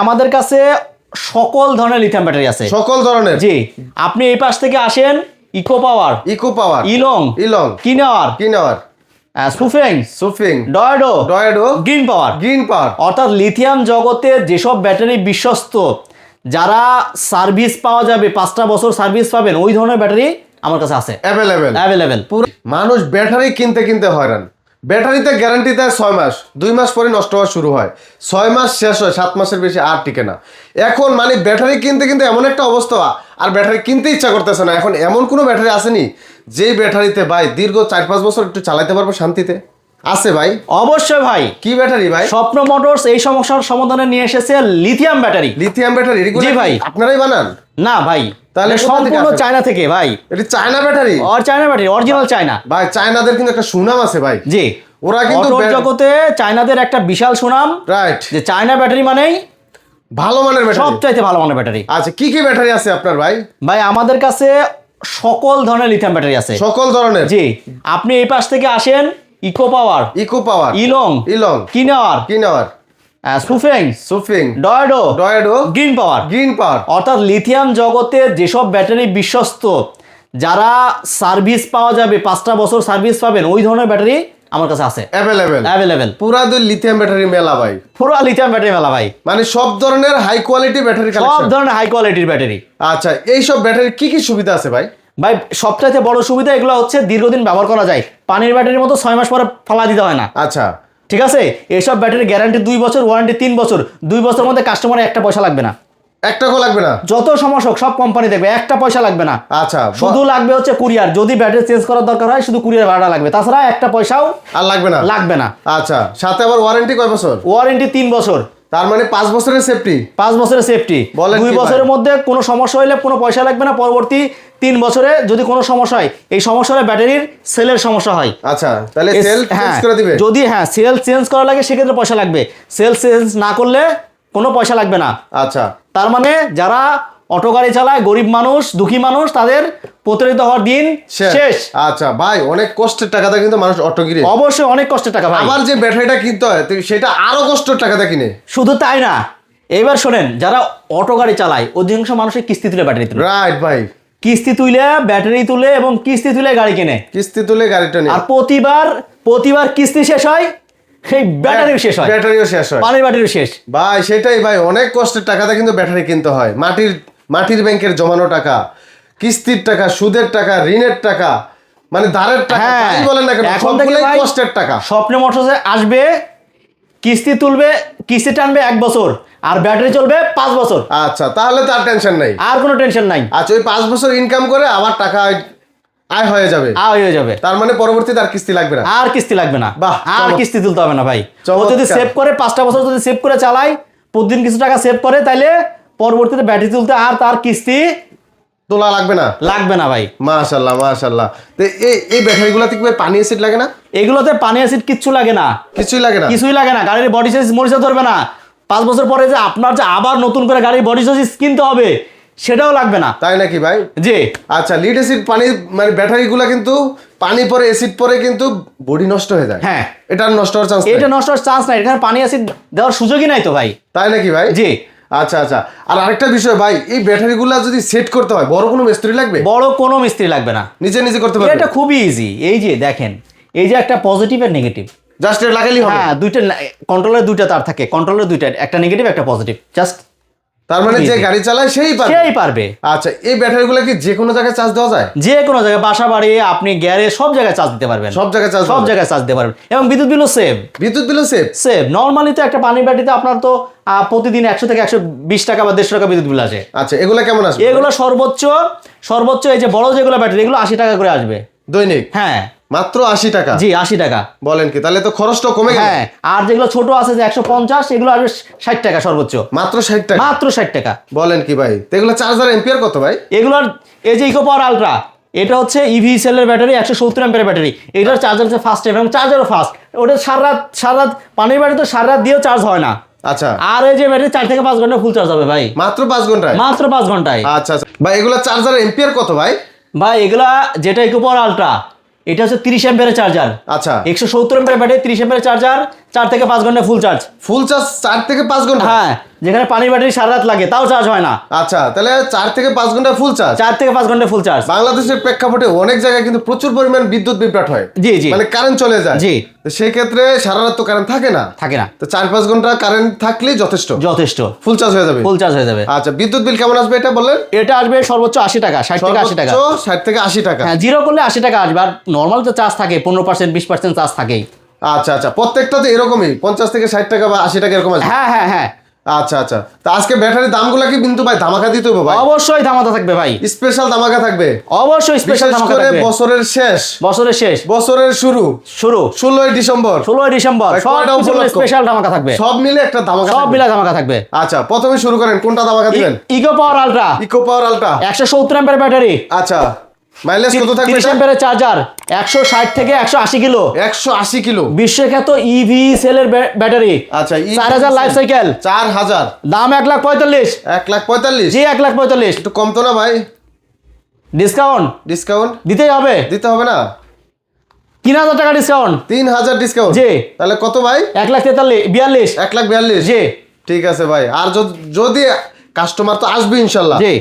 আমাদের কাছে সকল ধরনের লিথিয়াম ব্যাটারি আছে। সকল ধরনের? জি, আপনি এই পাশ থেকে আসেন, ইকো পাওয়ার, ইলং, কিনওয়ার, সুফিং, ডয়েডো, গ্রিন পাওয়ার। অর্থাৎ লিথিয়াম জগতে যেসব ব্যাটারি বিশ্বস্ত, যারা সার্ভিস পাওয়া যাবে 5টা বছর সার্ভিস পাবেন, ওই ধরনের ব্যাটারি আমার কাছে আছে, অ্যাভেলেবেল। মানুষ ব্যাটারি কিনতে হয়রান। ব্যাটারিতে গ্যারান্টি দেয় 6 মাস, 2 মাস পরে নষ্ট হওয়া শুরু হয়, 6 মাস শেষ হয়, 7 মাসের বেশি আর টিকে না। এখন মানে ব্যাটারি কিনতে এমন একটা অবস্থা, আর ব্যাটারি কিনতে ইচ্ছা করতেছে না। এখন এমন কোনো ব্যাটারি আসেনি যেই ব্যাটারিতে ভাই দীর্ঘ 4-5 বছর একটু চালাতে পারবো শান্তিতে? আছে ভাই? অবশ্যই ভাই। কি ব্যাটারি ভাই? স্বপ্ন মোটরস এই সমস্যার সমাধানে নিয়ে এসেছে লিথিয়াম ব্যাটারি। জি ভাই। আপনারাই বানান? না ভাই, তাহলে সম্পূর্ণ চায়না থেকে ভাই। এটা China battery? China battery, original China ভাই। চায়নাদের কিন্তু একটা সুনাম আছে ভাই। জি, ওরা কিন্তু জগতে চায়নাদের একটা বিশাল সুনাম, রাইট, যে চায়না ব্যাটারি মানেই ভালো মানের ব্যাটারি, সবচাইতে ভালো মানের ব্যাটারি। আচ্ছা, কি ব্যাটারি আছে আপনার ভাই? ভাই আমাদের কাছে সকল ধরনের লিথিয়াম ব্যাটারি আছে। সকল ধরনের? জি, আপনি এই পাশ থেকে আসেন, ইকো পাওয়ার, ইলং, কিনওয়ার, সুফিং, ডয়েডো, গ্রিন পাওয়ার। অর্থাৎ লিথিয়াম জগতে যেসব ব্যাটারি বিশ্বস্ত, যারা সার্ভিস পাওয়া যাবে 5টা বছর সার্ভিস পাবেন, ওই ধরনের ব্যাটারি আমার কাছে আছে, অ্যাভেলেবেল। পুরা লিথিয়াম ব্যাটারি মেলা ভাই, পুরা লিথিয়াম ব্যাটারি মেলা ভাই। মানে সব ধরনের হাই কোয়ালিটি ব্যাটারি কালেকশন, সব ধরনের হাই কোয়ালিটির ব্যাটারি। আচ্ছা, এই সব ব্যাটারি কি সুবিধা আছে ভাই? ভাই সবচাইতে বড় সুবিধা এগুলো হচ্ছে দীর্ঘদিন ব্যবহার করা যায়। পানির ব্যাটারির মতো 6 মাস পরে ফালা দিতে হয় না। আচ্ছা, ঠিক আছে। এইসব ব্যাটারি গ্যারান্টি 2 বছর, ওয়ারেন্টি 3 বছর। 2 বছরের মধ্যে কাস্টমারের একটা পয়সা লাগবে না, একটাও লাগবে না। যত সমস্যা হোক সব কোম্পানি দেখবে, একটা পয়সা লাগবে না। আচ্ছা, শুধু লাগবে হচ্ছে কুরিয়ার। যদি ব্যাটারি চেঞ্জ করার দরকার হয়, শুধু কুরিয়ার ভাড়া লাগবে, তাছাড়া একটা পয়সাও আর লাগবে না। আচ্ছা, সাথে আবার ওয়ারেন্টি কয় বছর? ওয়ারেন্টি 3 বছর। তার মানে 5 বছরের সেফটি? 5 বছরের সেফটি। 2 বছরের মধ্যে কোনো সমস্যা হলে কোনো পয়সা লাগবে না। পরবর্তী 3 বছরে যদি কোনো সমস্যা হয়, এই সমস্যা হলে ব্যাটারির সেলের সমস্যা হয়। আচ্ছা, তাহলে সেল চেঞ্জ করে দিবে? যদি সেল চেঞ্জ করা লাগে সেক্ষেত্রে পয়সা লাগবে। সেল চেঞ্জ না করলে কোনো পয়সা লাগবে না। আচ্ছা, তার মানে যারা অটো গাড়ি চালায়, গরিব মানুষ, দুঃখী মানুষ, তাদের প্রতারিত হওয়ার দিন শেষ। আচ্ছা ভাই, অনেক কষ্টের টাকাতে কিন্তু মানুষ অটো কিনে। অবশ্যই অনেক কষ্টের টাকা ভাই। আবার যে ব্যাটারিটা কিনতে হয় সেটা আরো কষ্টের টাকাতে কিনে। শুধু তাই না, এবার শোনেন, যারা অটো গাড়ি চালায় অধিকাংশ মানুষের কিস্তি তুলে ব্যাটারি তুলে। রাইট ভাই, কিস্তি তুলে ব্যাটারি তুলে এবং কিস্তি তুলে গাড়ি কিনে, কিস্তি তুলে গাড়িটা নেয়। আর প্রতিবার কিস্তি শেষ হয়, সেই ব্যাটারিও শেষ হয়, পানির ব্যাটারিও শেষ। ভাই সেটাই ভাই, অনেক কষ্টের টাকাতে কিন্তু ব্যাটারি কিনতে হয়। মাটির ব্যাংকের জমানো টাকা, কিস্তির টাকা, সুদের টাকা, ঋণের টাকা, মানে ধারের টাকা, তাই বলেন না কেন, সবগুলোই কষ্টের টাকা। স্বপ্ন মোটরসে আসবে, কিস্তি তুলবে, কিস্তি টানবে 1 বছর, আর ব্যাটারি চলবে 5 বছর। আচ্ছা, তাহলে তার টেনশন নাই, আর কোনো টেনশন নাই। আচ্ছা, ওই 5 বছর ইনকাম করে আবার টাকা আয় হয়ে যাবে। তার মানে পরবর্তীতে আর কিস্তি লাগবে না। আর কিস্তি লাগবে না, বাহ, আর কিস্তি তুলতে হবে না ভাই। ও যদি সেভ করে 5টা বছর যদি সেভ করে চালায়, প্রতিদিন কিছু টাকা সেভ করে, তাইলে পরবর্তীতে ব্যাটারি তুলতে আর তার কিস্তি তোলা লাগবে না ভাই। মাশাআল্লাহ। তো এই ব্যাটারিগুলোতে কি পানি অ্যাসিড লাগে না? এগুলোতে পানি অ্যাসিড কিছুই লাগে না। কিছুই লাগে না। গাড়ির বডি সাইজ মরিচা ধরবে না। 5 বছর পরে যে আপনার যে আবার নতুন করে গাড়ির বডি সাইজ কিনতে হবে, সেটাও লাগবে না। তাই নাকি ভাই? জি। আচ্ছা, লিড অ্যাসিড পানি মানে ব্যাটারিগুলো কিন্তু পানি পরে অ্যাসিড পরে কিন্তু বডি নষ্ট হয়ে যায়। হ্যাঁ, এটা নষ্ট হওয়ার চান্স নাই। এখানে পানি অ্যাসিড দেওয়ার সুযোগই নাই তো ভাই। তাই নাকি ভাই? জি। আচ্ছা, আর আরেকটা বিষয় ভাই, এই ব্যাটারিগুলো যদি সেট করতে হয় বড় কোনো মিস্ত্রি লাগবে? বড় কোনো মিস্ত্রি লাগবে না, নিজে করতে পারবে। এটা খুবই ইজি। এই যে দেখেন, এই যে একটা পজিটিভ আর নেগেটিভ, জাস্ট এটা লাগাইলেই হবে। দুইটা কন্ট্রোলের 2টা তার থাকে, কন্ট্রোলের 2টা, একটা নেগেটিভ একটা পজিটিভ। জাস্ট তার মানে যে গাড়ি চালায় সেই পারবে। আচ্ছা, এই ব্যাটারিগুলো কি যে কোনো জায়গায় চার্জ দেওয়া যায়? যে কোনো জায়গায়, বাসা বাড়ি, আপনি গ্যারেজ, সব জায়গায় চার্জ দিতে পারবেন। সব জায়গায় চার্জ দিতে পারবেন। এবং বিদ্যুৎ বিলও সেভ। নরমালি তো একটা পানির ব্যাটারিতে আপনার তো প্রতিদিন 100 থেকে 120 টাকা বা 150 টাকা বিদ্যুৎ বিল আসে। আচ্ছা, এগুলো কেমন আসবে? এগুলো সর্বোচ্চ এই যে বড় যেগুলো ব্যাটারি, এগুলো 80 টাকা করে আসবে দৈনিক। হ্যাঁ, মাত্র 80 টাকা? জি, 80 টাকা। বলেন কি, তাহলে তো খরচটা কমে গেল। হ্যাঁ, আর যেগুলো ছোট আছে যে 150, এগুলো আসবে 60 টাকা সর্বোচ্চ। মাত্র 60 টাকা? মাত্র 60 টাকা। বলেন কি ভাই? এগুলো চার্জার এম্পিয়ার কত ভাই? এগুলোর এই যে ইকো পাওয়ার আলট্রা, এটা হচ্ছে ইভি সেলের ব্যাটারি, 170 অ্যাম্পিয়ারের ব্যাটারি। এটার চার্জার হচ্ছে ফাস্ট এবং চার্জারও ফাস্ট। ওটা সারা রাত পানির ব্যাটারি তো সারা রাত দিয়েও চার্জ হয় না। আচ্ছা, আর এই যে ব্যাটারি 4 থেকে 5 ঘন্টা ফুল চার্জ হবে ভাই। মাত্র 5 ঘন্টায়? মাত্র 5 ঘন্টায়। আচ্ছা ভাই, এগুলো চার্জার এম্পিয়ার কত ভাই? ভাই এগুলা যেটা ইকো পাওয়ার আলট্রা, এটা হচ্ছে 30 অ্যাম্পিয়ারের চার্জার। আচ্ছা, 170 অ্যাম্পিয়ারের ব্যাটারি, 30 অ্যাম্পিয়ারের চার্জার, 4 থেকে 5 ঘন্টা ফুল চার্জ। ফুল চার্জ 4 থেকে 5 ঘন্টা? হ্যাঁ, যেখানে পানির ব্যাটারি সারা রাত লাগে তাও চার্জ হয় না। আচ্ছা, তাহলে 4 থেকে 5 ঘন্টা ফুল চার্জ। 4 থেকে 5 ঘন্টা ফুল চার্জ। বাংলাদেশের প্রেক্ষাপটে অনেক জায়গায় কিন্তু প্রচুর পরিমাণ বিদ্যুৎ বিভ্রাট হয়। জি জি, মানে কারেন্ট চলে যায়। জি, তো সেই ক্ষেত্রে সারা রাত তো কারেন্ট থাকে না। তো 4-5 ঘন্টা কারেন্ট থাকলেই যথেষ্ট। ফুল চার্জ হয়ে যাবে। আচ্ছা, বিদ্যুৎ বিল কেমন আসবে এটা বললেন? এটা আসবে সর্বোচ্চ 80 টাকা, 60 থেকে 80 টাকা। 60 থেকে 80 টাকা। হ্যাঁ, জিরো করলে 80 টাকা আসবে। আর নরমাল তো চার্জ থাকে 15% 20% চার্জ থাকেই। আচ্ছা আচ্ছা, প্রত্যেকটা তো এরকমই 50 থেকে 60 টাকা বা 80 টাকা এরকম আসবে? হ্যাঁ হ্যাঁ হ্যাঁ। আচ্ছা আচ্ছা, তা আজকে ব্যাটারির দামগুলো কি কিন্তু ভাই ধামাকা দিতে হবে ভাই? অবশ্যই ধামাকা থাকবে ভাই, স্পেশাল ধামাকা থাকবে। অবশ্যই স্পেশাল ধামাকা থাকবে। বছরের শেষ, বছরের শুরু 16ই ডিসেম্বর, সব স্পেশাল ধামাকা থাকবে। সব মিলে একটা ধামাকা, সব মিলে ধামাকা থাকবে। আচ্ছা, প্রথমে শুরু করেন, কোনটা ধামাকা দিবেন? ইকো পাওয়ার আলট্রা 170 অ্যাম্পিয়ার ব্যাটারি। আচ্ছা, মাইলেজ কত থাকবে? 30 অ্যাম্পিয়ারের চার্জার, 160 থেকে 180 কিলো। 180 কিলো বিশ্বখ্যাত ইভি সেলের ব্যাটারি। আচ্ছা, 4000 লাইফ সাইকেল। 4000 দাম 1,45,000। 1,45,000? জি, 1,45,000। একটু কম তো না ভাই? ডিসকাউন্ট দিতেই হবে। দিতে হবে না? 3000 টাকা ডিসকাউন্ট। 3000 ডিসকাউন্ট? জি। তাহলে কত ভাই? 1,43,000। 1,42,000? জি, ঠিক আছে ভাই। আর যদি কাস্টমার তো আসবে ইনশাল্লাহ, জি,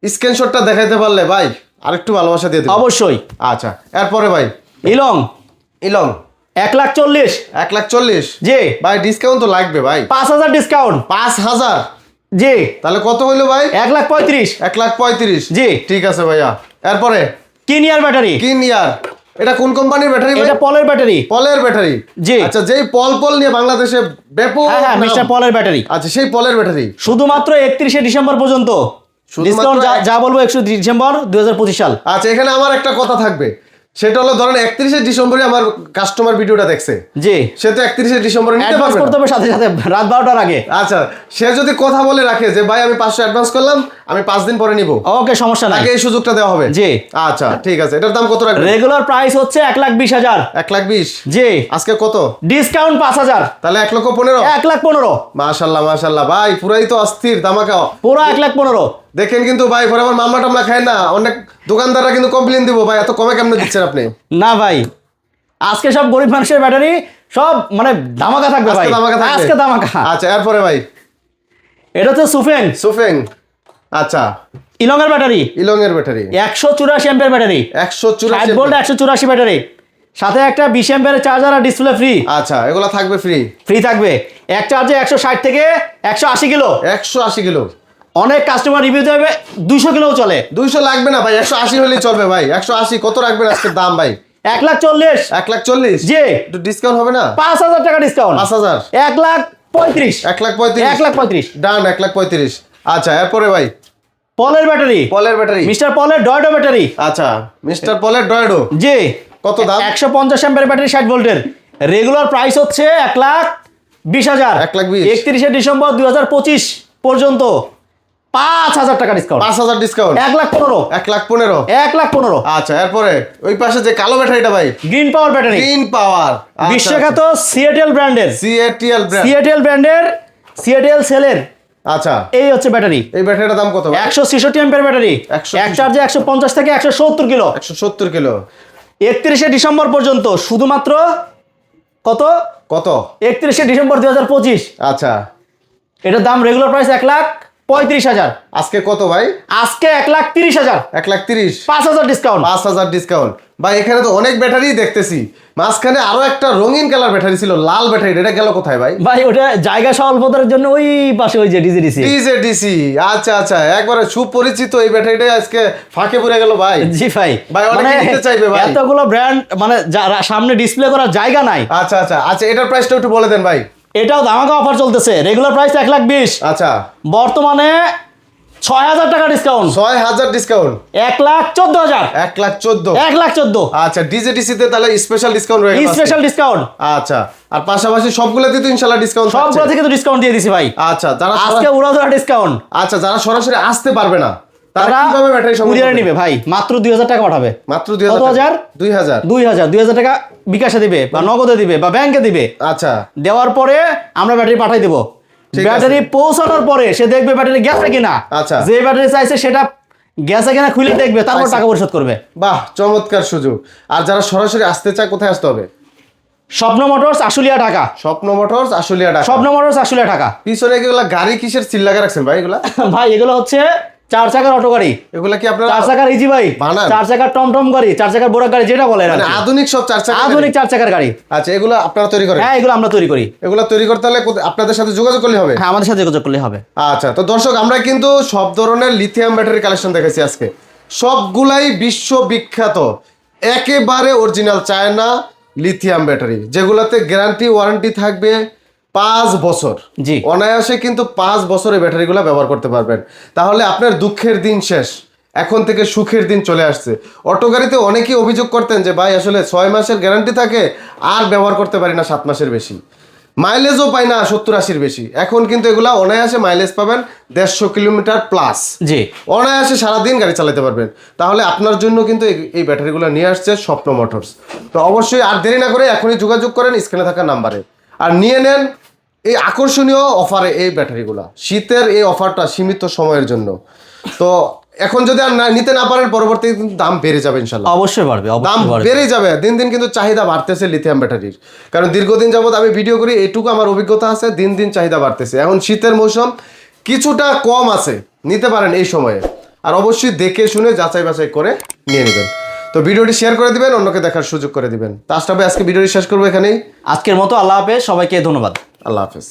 স্ক্রিনশটটা দেখাইতে পারলে ভাই আরেকটু ভালোবাসা দিয়ে দিবেন। অবশ্যই। আচ্ছা, এরপরে ভাই ইলং 1,40,000। 1,40,000? জি ভাই, ডিসকাউন্ট তো লাগবে ভাই। 5,000 ডিসকাউন্ট। 5,000? জি, তাহলে কত হইলো ভাই? 1,35,000। 1,35,000? জি, ঠিক আছে ভাইয়া। এরপরে কিনিয়ার ব্যাটারি। কিনিয়ার, এটা কোন কোম্পানির ব্যাটারি ভাই? এটা পলের ব্যাটারি। পলের ব্যাটারি? জি। আচ্ছা, যেই পল নিয়ে বাংলাদেশে ব্যাপক হ্যাঁ, মিস্টার পলের ব্যাটারি। আচ্ছা, সেই পলের ব্যাটারি শুধুমাত্র 31শে ডিসেম্বর পর্যন্ত ডিসকাউন্ট। যা বলবো 31 ডিসেম্বর 2025 সাল। আচ্ছা, এখানে আমার একটা কথা থাকবে, সেটা হলো ধরেন 31শে ডিসেম্বরে আমার কাস্টমার ভিডিওটা দেখছে, জি, সে তো 31শে ডিসেম্বরে নিতে অ্যাডভান্স পারবে করতে হবে সাথে সাথে, রাত 12টার আগে। আচ্ছা, সে যদি কথা বলে রাখে যে ভাই আমি 500 অ্যাডভান্স করলাম, আমি 5 দিন পরে নিব, ওকে, সমস্যা নাই, তাকে এই সুযোগটা দেওয়া হবে। জি। আচ্ছা, ঠিক আছে। এটার দাম কত রাখবেন? রেগুলার প্রাইস হচ্ছে 1,20,000। 1,20,000? জি। আজকে কত ডিসকাউন্ট 5,000। তাহলে 1,15,000? 1,15,000। মাশাআল্লাহ মাশাআল্লাহ ভাই, পুরাই তো অস্থির ধামাকা। পুরো 1,15,000। দেখেন কিন্তু ভাই, পরে আমার মামলা টামলা খায় না, অনেক দোকানদাররা কিন্তু কমপ্লেন দিব, ভাই এত কমে কেমনে দিচ্ছেন আপনি? না ভাই, আজকে সব গরিব মানুষের ব্যাটারি সব মানে ধামাকা থাকবে ভাই, আজকে ধামাকা। আচ্ছা, এরপরে ভাই এটা হচ্ছে সুফেং। আচ্ছা, ইলং এর battery. 184 ampere battery. 184 volt 184 battery, সাথে একটা 20 অ্যাম্পিয়ারের চার্জার আর ডিসপ্লে ফ্রি। আচ্ছা, এগুলা থাকবে ফ্রি থাকবে। এক চার্জে 160 থেকে 180 কিলো। 180 কিলো? অনেক কাস্টমার রিভিউ দেবে 200 কিলোও চলে। 200 লাগবে না ভাই, 180 হলেই চলবে ভাই। 180 কত রাখবেন আজকে দাম ভাই? 1,40,000। 1,40,000? জি। একটু ডিসকাউন্ট হবে না? 5,000 টাকা ডিসকাউন্ট। 5,000? 1,35,000। 1,35,000? ডান, 1,35,000। আচ্ছা, এরপরে ভাই পলের ব্যাটারি। মিস্টার পলের ডয়ডো ব্যাটারি। আচ্ছা, মিস্টার পলের ডয়ডো? জি। কত দাম? 150 অ্যাম্পিয়ার ব্যাটারি, 60 ভোল্টের। রেগুলার প্রাইস হচ্ছে 1,20,000। 1,20,000? 31শে ডিসেম্বর 2025 পর্যন্ত 5,000 টাকা ডিসকাউন্ট। 5,000 ডিসকাউন্ট? 1,15,000। 1,15,000? 1,15,000। আচ্ছা, এরপরে ওই পাশে যে কালো ব্যাটারিটা ভাই? গ্রিন পাওয়ার ব্যাটারি। গ্রিন পাওয়ার? বিশ্বখ্যাত সিএটিএল ব্র্যান্ডের। সিএটিএল সেলের। আচ্ছা, এই হচ্ছে ব্যাটারি। এই ব্যাটারিটার দাম কত? 166 অ্যাম্পিয়ার ব্যাটারি। এক চার্জে 150 থেকে 170 কিলো। 170 কিলো? 31শে ডিসেম্বর পর্যন্ত শুধুমাত্র কত? 31শে ডিসেম্বর 2025। আচ্ছা, এটার দাম রেগুলার প্রাইস 1,35,000। আজকে কত ভাই? আজকে 1,30,000। 1,30,000? 5,000 ডিসকাউন্ট। 5,000 ডিসকাউন্ট? ভাই, এখানে তো অনেক ব্যাটারি দেখতেছি, মাঝখানে আরো একটা রঙিন কালার ব্যাটারি ছিল, লাল ব্যাটারি, এটা গেল কোথায় ভাই? ভাই, ওটা জায়গা স্বল্পতার জন্য ওই পাশে ওই যে ডিসি। আচ্ছা আচ্ছা, একবারে সুপরিচিত এই ব্যাটারিটা আজকে ফাঁকে পড়ে গেল ভাই। জি ভাই, ভাই অনেকে নিতে চাইবে ভাই। এতগুলো ব্র্যান্ড মানে সামনে ডিসপ্লে করার জায়গা নাই। আচ্ছা আচ্ছা আচ্ছা, এটার প্রাইসটা একটু বলে দেন ভাই। এটাও ধামাকা অফার চলতেছে। Regular price 1,20,000। আচ্ছা, বর্তমানে 6,000 টাকা ডিসকাউন্ট। 6,000 ডিসকাউন্ট? 1,14,000। 1,14,000? 1,14,000। আচ্ছা, ডিজে তে তাহলে স্পেশাল ডিসকাউন্ট রয়েছে? Special discount. আচ্ছা, আর পাশাপাশি সবগুলোতে তো ইনশাআল্লাহ ডিসকাউন্ট থাকছে? সবগুলো থেকে তো ডিসকাউন্ট দিয়ে দিছি ভাই। আচ্ছা, যারা আজকে উড়াধুরা ডিসকাউন্ট। আচ্ছা, যারা সরাসরি আসতে পারবে না তারা কিভাবে ব্যাটারি কুরিয়ারে নেবে ভাই? মাত্র 2,000 টাকা পাঠাবে। মাত্র 2,000 টাকা বিকাশে দিবে বা নগদে দিবে বা ব্যাংকে দিবে। আচ্ছা, দেওয়ার পরে আমরা ব্যাটারি পাঠাই দেবো। ব্যাটারি পৌঁছানোর পরে সে দেখবে ব্যাটারি গেছে কিনা। আচ্ছা, যে ব্যাটারি চাইছে সেটা গেছে কিনা খুলে দেখবে, তারপর টাকা পরিশোধ করবে। বাহ, চমৎকার সুযোগ। আর যারা সরাসরি আসতে চায় কোথায় আসতে হবে? স্বপ্ন মোটরস আশুলিয়া ঢাকা। স্বপ্ন মোটরস আশুলিয়া ঢাকা। স্বপ্ন মোটরস আশুলিয়া ঢাকা। পিছনে এগুলা গাড়ি কিসের সিল লাগা রাখছেন ভাই এগুলা? ভাই এগুলো হচ্ছে 4 চাকার অটো গাড়ি। এগুলা কি আপনারা 4 চাকার ইজি বাইক, বানান? 4 চাকার টমটম গাড়ি, 4 চাকার বোরাক গাড়ি যেটা বলে মানে আধুনিক সব 4 চাকা আধুনিক 4 চাকার গাড়ি। আচ্ছা এগুলো আপনারা তৈরি করেন? হ্যাঁ এগুলো আমরা তৈরি করি। এগুলো তৈরি করতে হলে আপনাদের সাথে যোগাযোগ করলে হবে? হ্যাঁ আমাদের সাথে যোগাযোগ করলে হবে। আচ্ছা তো দর্শক আমরা কিন্তু সব ধরনের লিথিয়াম ব্যাটারি কালেকশন দেখেছি আজকে, সবগুলাই বিশ্ববিখ্যাত একেবারে অরিজিনাল চায়না লিথিয়াম ব্যাটারি, যেগুলোতে গ্যারান্টি ওয়ারেন্টি থাকবে 5 বছর। জি অনায়াসে কিন্তু 5 বছরের ব্যাটারিগুলো ব্যবহার করতে পারবেন। তাহলে আপনার দুঃখের দিন শেষ, এখন থেকে সুখের দিন চলে আসছে। অটো গাড়িতে অনেকেই অভিযোগ করতেন যে ভাই আসলে 6 মাসের গ্যারান্টি থাকে আর ব্যবহার করতে পারি না 7 মাসের বেশি, মাইলেজও পাই না 70-80 বেশি। এখন কিন্তু এগুলা অনায়াসে মাইলেজ পাবেন 150 কিলোমিটার প্লাস। জি অনায়াসে সারাদিন গাড়ি চালাতে পারবেন। তাহলে আপনার জন্য কিন্তু এই ব্যাটারিগুলো নিয়ে আসছে স্বপ্ন মোটরস। তো অবশ্যই আর দেরি না করে এখনই যোগাযোগ করেন স্ক্রিনে থাকা নাম্বারে, আর নিয়ে নেন এই আকর্ষণীয় অফারে এই ব্যাটারিগুলো। শীতের এই অফারটা সীমিত সময়ের জন্য। তো এখন যদি আর নিতে না পারেন পরবর্তীতে কিন্তু দাম বেড়ে যাবে ইনশাল্লাহ। অবশ্যই বাড়বে, দাম অবশ্যই বাড়বে। বেড়ে যাবে, দিন দিন কিন্তু চাহিদা বাড়তেছে লিথিয়াম ব্যাটারির। কারণ দীর্ঘদিন যাবত আমি ভিডিও করি, এইটুকু আমার অভিজ্ঞতা আছে, দিন দিন চাহিদা বাড়তেছে। এখন শীতের মৌসুম কিছুটা কম আছে, নিতে পারেন এই সময়ে। আর অবশ্যই দেখে শুনে যাচাই বাছাই করে নিয়ে নেবেন। তো ভিডিওটি শেয়ার করে দিবেন, অন্যকে দেখার সুযোগ করে দিবেন। তা আজকে ভিডিওটি শেষ করবো এখানেই। আজকের মতো আল্লাহ হাফেজ, সবাইকে ধন্যবাদ। আল্লাহ হাফেজ।